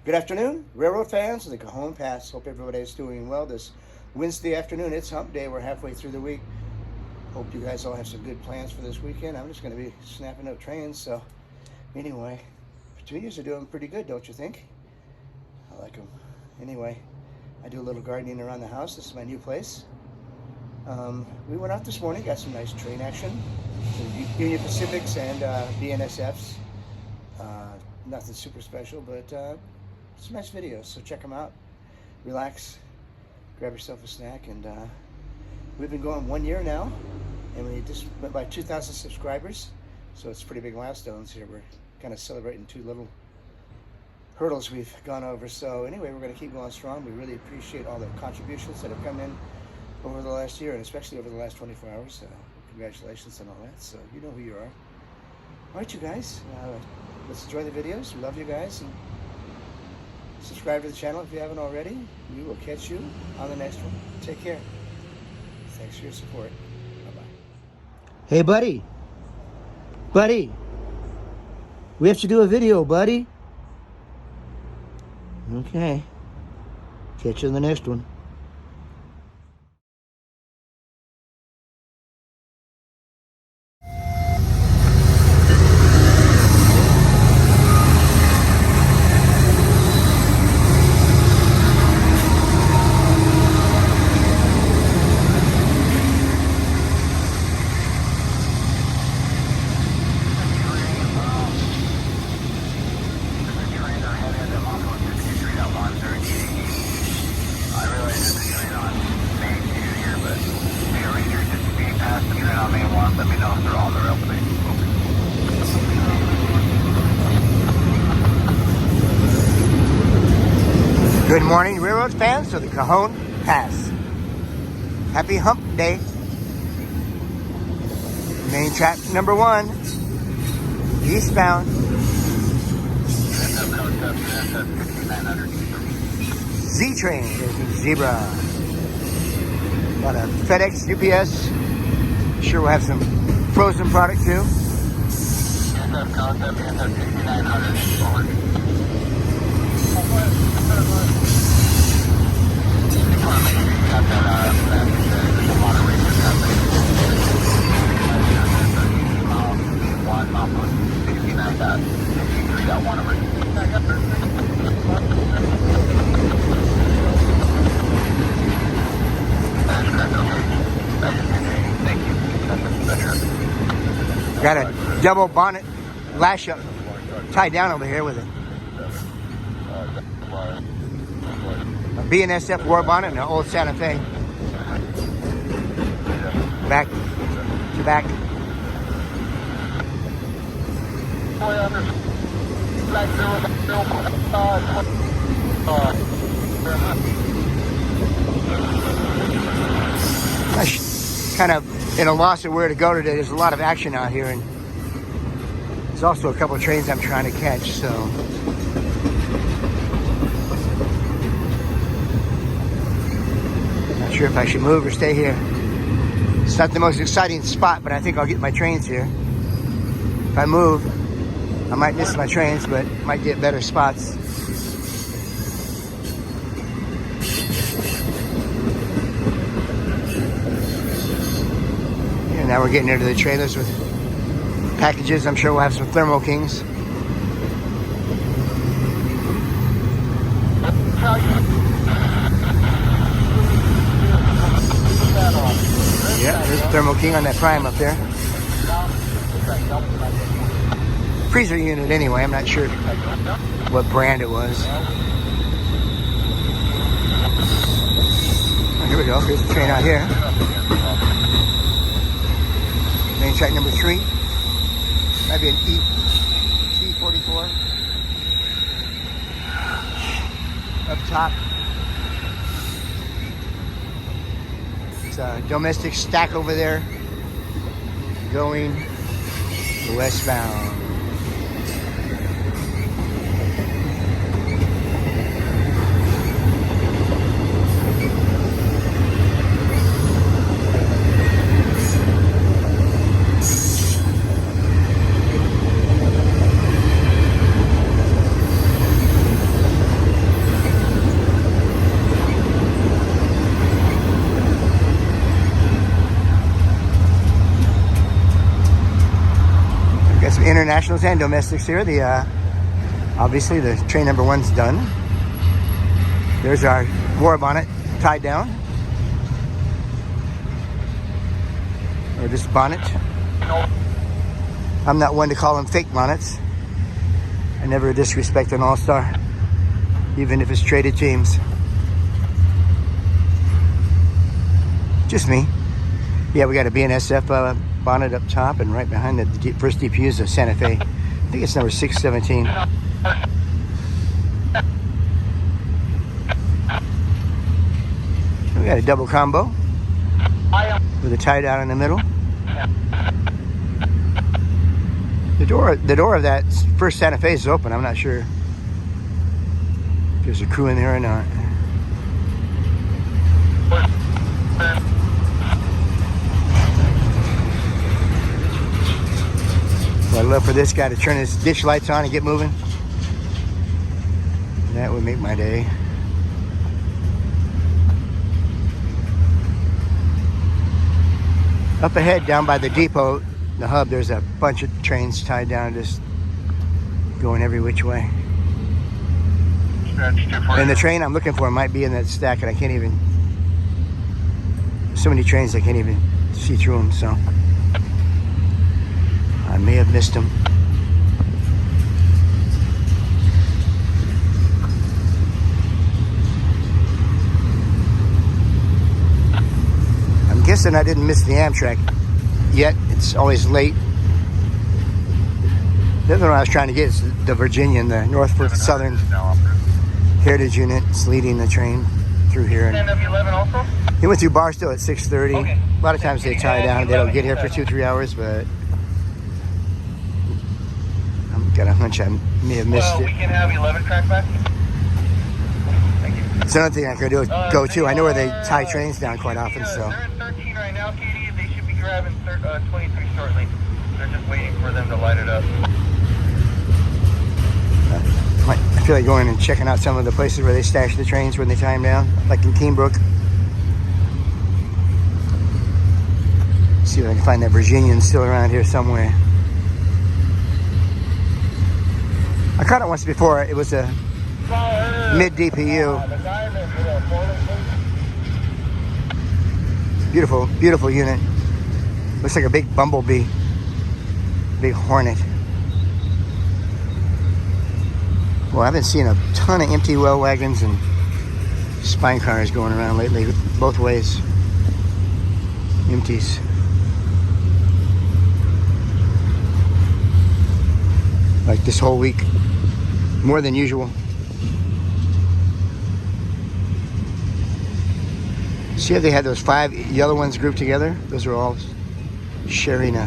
Good afternoon, railroad fans of the Cajon Pass. Hope everybody's doing well this Wednesday afternoon. It's hump day. We're halfway through the week. Hope you guys all have some good plans for this weekend. I'm just going to be snapping up trains. So anyway, petunias are doing pretty good, don't you think? I like them. Anyway, I do a little gardening around the house. This is my new place. We went out this morning, got some nice train action. Union Pacifics and BNSFs. Nothing super special, but some nice videos, so check them out. Relax, grab yourself a snack, and we've been going 1 year now, and we just went by 2,000 subscribers, so it's pretty big milestones here. We're kind of celebrating two little hurdles we've gone over. So anyway, we're going to keep going strong. We really appreciate all the contributions that have come in over the last year, and especially over the last 24 hours. Congratulations on all that. So you know who you are. All right, you guys, let's enjoy the videos. We love you guys, and subscribe to the channel if you haven't already. We will catch you on the next one. Take care. Thanks for your support. Bye-bye. Hey, buddy. Buddy. We have to do a video, buddy. Okay. Catch you in the next one. Good morning, railroad fans of the Cajon Pass. Happy hump day. Main track number 1, eastbound. Z train, there's a zebra. Got a FedEx, UPS. Sure we'll have some frozen product too. Got a double bonnet lash up tied down over here with a BNSF war bonnet and an old Santa Fe. Back to back. Kind of in a loss of where to go today. There's a lot of action out here, and there's also a couple of trains I'm trying to catch, so not sure if I should move or stay here. It's not the most exciting spot, but I think I'll get my trains here. If I move, I might miss my trains, but might get better spots. And now we're getting into the trailers with packages. I'm sure we'll have some Thermo Kings. Yeah, there's a Thermo King on that Prime up there. Freezer unit anyway, I'm not sure what brand it was. Oh, here we go, here's the train out here. Main track number 3. Might be an T44. Up top. It's a domestic stack over there going westbound. internationals and domestics here. The obviously the train number 1's done. There's our war bonnet tied down, or just bonnet. I'm not one to call them fake bonnets. I never disrespect an all-star, even if it's traded teams. Just me. Yeah, we got a BNSF bonnet up top, and right behind the first DPU is a Santa Fe. I think it's number 617. We got a double combo with a tie down in the middle. The door of that first Santa Fe is open. I'm not sure if there's a crew in there or not. Well, I'd love for this guy to turn his ditch lights on and get moving. That would make my day. Up ahead, down by the depot, the hub, there's a bunch of trains tied down, just going every which way. And the train I'm looking for might be in that stack, and I can't even, so many trains I can't even see through them, so I may have missed them. I'm guessing I didn't miss the Amtrak yet. It's always late. The other one I was trying to get is the Virginian, the Norfolk Southern Heritage Unit. It's leading the train through here. And he went through Barstow at 6:30. Okay. A lot of times they tie down. They don't get here for 2-3 hours, but I've got a hunch I may have missed it. We can have 11 track back. Thank you. It's another thing I could do go to. I know where they tie trains down quite often, so. They're at 13 right now, Katie. They should be grabbing 23 shortly. They're just waiting for them to light it up. I feel like going and checking out some of the places where they stash the trains when they tie them down, like in Keenbrook. See if I can find that Virginian still around here somewhere. I caught it once before. It was a mid DPU. Beautiful, beautiful unit. Looks like a big bumblebee, big hornet. Well, I've been seeing a ton of empty well wagons and spine cars going around lately, both ways. Empties. Like this whole week, more than usual. See how they had those 5 yellow ones grouped together? Those are all sharing a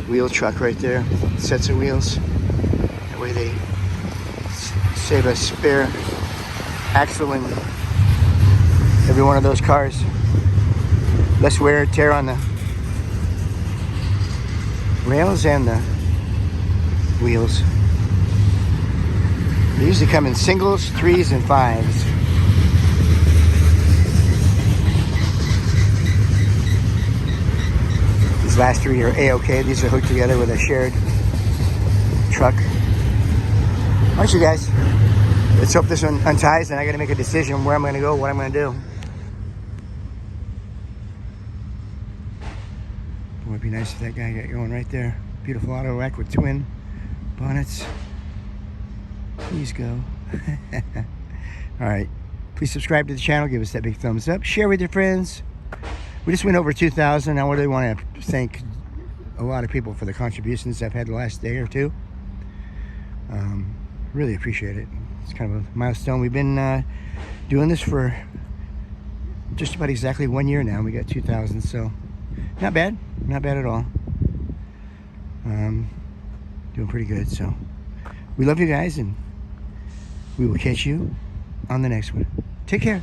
wheel truck right there, sets of wheels. That way they save a spare axle in every one of those cars. Less wear and tear on the rails and the wheels. They usually come in singles, 3s, and 5s. These last 3 are A-OK. These are hooked together with a shared truck. All right, you guys. Let's hope this one unties, and I got to make a decision where I'm going to go, what I'm going to do. Boy, it'd be nice if that guy got going right there. Beautiful Autorack with twin bonnets. Please go. All right. Please subscribe to the channel. Give us that big thumbs up. Share with your friends. We just went over 2,000. I really want to thank a lot of people for the contributions I've had the last day or two. Really appreciate it. It's kind of a milestone. We've been doing this for just about exactly 1 year now. We got 2,000, so not bad. Not bad at all. Doing pretty good. So we love you guys, and we will catch you on the next one. Take care.